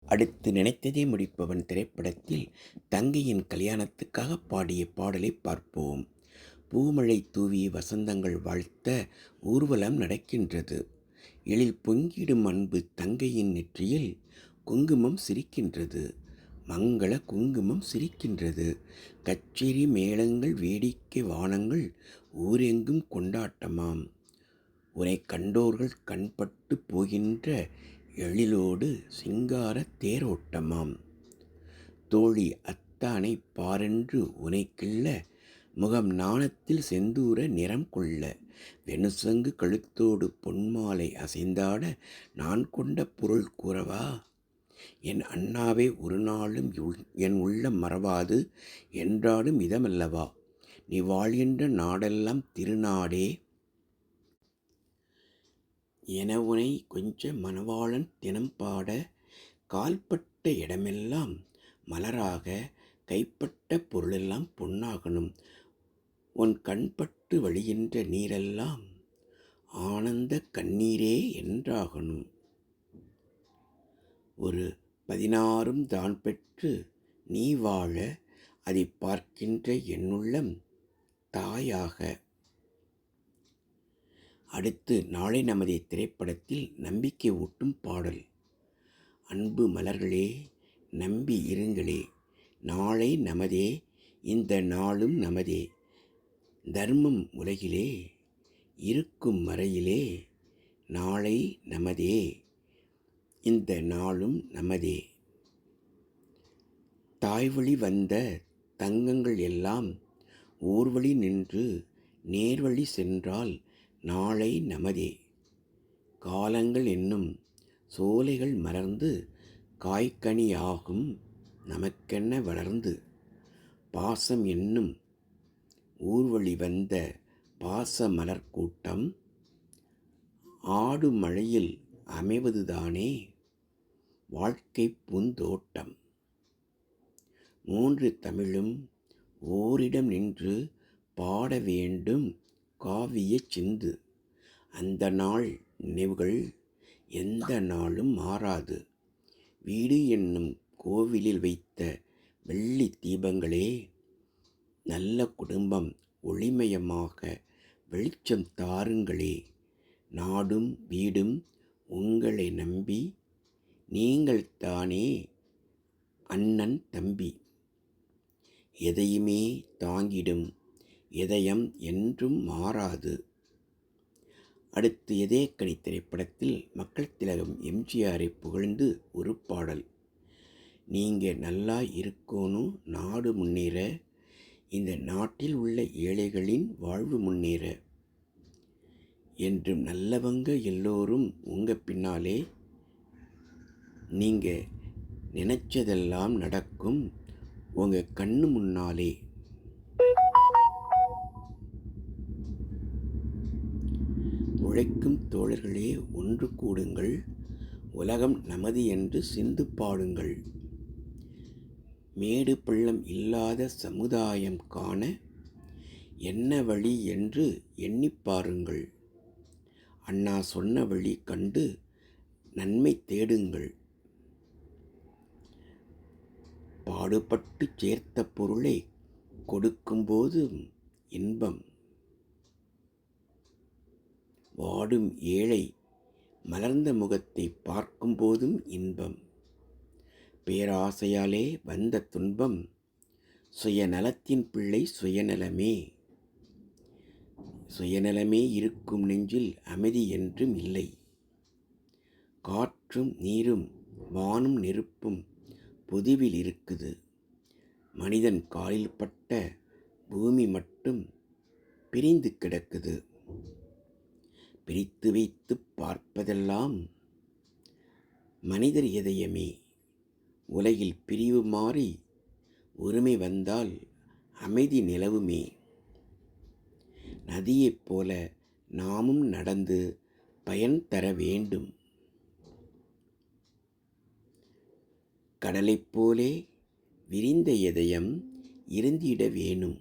அடுத்து நினைத்ததை முடிப்பவன் திரைப்படத்தில் தங்கையின் கல்யாணத்துக்காக பாடிய பாடலை பார்ப்போம். பூமழை தூவி வசந்தங்கள் வாழ்த்த ஊர்வலம் நடக்கின்றது. எழில் பொங்கிடும் அன்பு தங்கையின் நெற்றியில் குங்குமம் சிரிக்கின்றது. மங்கள குங்குமம் சிரிக்கின்றது. கச்சேரி மேளங்கள் வேடிக்கை வானங்கள் ஊரெங்கும் கொண்டாட்டமாம். உன்னை கண்டோர்கள் கண்பட்டு போகின்ற எழிலோடு சிங்கார தேரோட்டமாம். தோழி அத்தானை பாரென்று உனை கிள்ள முகம் நாணத்தில் செந்தூர நிறம் கொள்ள வெணுசங்கு கழுத்தோடு பொன்மாலை அசைந்தாட நான் கொண்ட பொருள் கூறவா? என் அண்ணாவே ஒரு நாளும் என் உள்ளம் மறவாது என்றாடும் இதமல்லவா? நீ வாழ்கின்ற நாடெல்லாம் திருநாடே என உனை கொஞ்ச மணவாளன் தினம் பாட கால்பட்ட இடமெல்லாம் மலராக கைப்பட்ட பொருளெல்லாம் பொன்னாகணும். உன் கண்பட்டு வழிகின்ற நீரெல்லாம் ஆனந்த கண்ணீரே என்றாகணும். ஒரு 16 தான் பெற்று நீ வாழ அதை பார்க்கின்ற என்னுள்ளம் தாயாக. அடுத்து நாளை நமதே திரைப்படத்தில் நம்பிக்கை ஊட்டும் பாடல். அன்பு மலர்களே, நம்பி இருங்களே, நாளை நமதே, இந்த நாளும் நமதே. தர்மம் உலகிலே இருக்கும் மறையிலே நாளை நமதே, இந்த நாளும் நமதே. தாய்வழி வந்த தங்கங்கள் எல்லாம் ஊர்வழி நின்று நேர்வழி சென்றால் நாளை நமதே. காலங்கள் என்னும் சோலைகள் மலர்ந்து காய்கனியாகும் நமக்கென்ன வளர்ந்து. பாசம் என்னும் ஊர்வழி வந்த பாச மலர் கூட்டம் ஆடு மழையில் அமைவதுதானே வாழ்க்கை பூந்தோட்டம். 3 தமிழும் ஓரிடம் நின்று பாட வேண்டும் காவிய சிந்து. அந்த நாள் நினைவுகள் எந்த நாளும் மாறாது. வீடு என்னும் கோவிலில் வைத்த வெள்ளி தீபங்களே, நல்ல குடும்பம் ஒளிமயமாக வெளிச்சம் தாருங்களே. நாடும் வீடும் உங்களை நம்பி நீங்கள் தானே அண்ணன் தம்பி. எதையுமே தாங்கிடும் இதயம் என்றும் மாறாது. அடுத்து இதயக்கனி திரைப்படத்தில் மக்கள் திலகம் எம்ஜிஆரை புகழ்ந்து ஒரு பாடல். நீங்கள் நல்லா இருக்கணும், நாடு முன்னேற, இந்த நாட்டில் உள்ள ஏழைகளின் வாழ்வு முன்னேற. என்றும் நல்லவங்க எல்லோரும் உங்கள் பின்னாலே, நீங்கள் நினைச்சதெல்லாம் நடக்கும் உங்கள் கண்ணு முன்னாலே. உழைக்கும் தோழர்களே ஒன்று கூடுங்கள், உலகம் நமது என்று சிந்து பாடுங்கள். மேடு பள்ளம் இல்லாத சமுதாயம் காண என்ன வழி என்று எண்ணிப் பாருங்கள். அண்ணா சொன்ன வழி கண்டு நன்மை தேடுங்கள். பாடுபட்டு சேர்த்த பொருளை கொடுக்கும்போது இன்பம். வாடும் ஏழை மலர்ந்த முகத்தை பார்க்கும்போதும் இன்பம். பேராசையாலே வந்த துன்பம், சுயநலத்தின் பிள்ளை சுயநலமே. சுயநலமே இருக்கும் நெஞ்சில் அமைதி என்றும் இல்லை. காற்றும் நீரும் வானும் நெருப்பும் பொதுவில் இருக்குது. மனிதன் காலில் பட்ட பூமி மட்டும் பிரிந்து கிடக்குது. பிரித்து வைத்து பார்ப்பதெல்லாம் மனிதர் இதயமே. உலகில் பிரிவு மாறி ஒருமை வந்தால் அமைதி நிலவுமே. நதியைப் போல நாமும் நடந்து பயன் தர வேண்டும். கடலைப் போலே விரிந்த இதயம் இருந்திட வேணும்.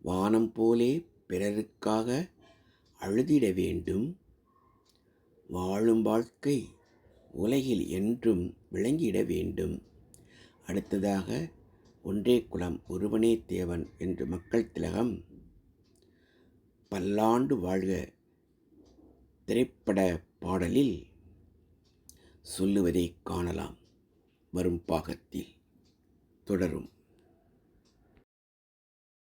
வானம் போலே பிறருக்காக அழுதிட வேண்டும். வாழும் வாழ்க்கை உலகில் என்றும் விளங்கிட வேண்டும். அடுத்ததாக ஒன்றே குலம் ஒருவனே தேவன் என்று மக்கள் திலகம் பல்லாண்டு வாழ்க திரைப்பட பாடலில் சொல்லுவதை காணலாம். வரும் பாகத்தில் தொடரும்.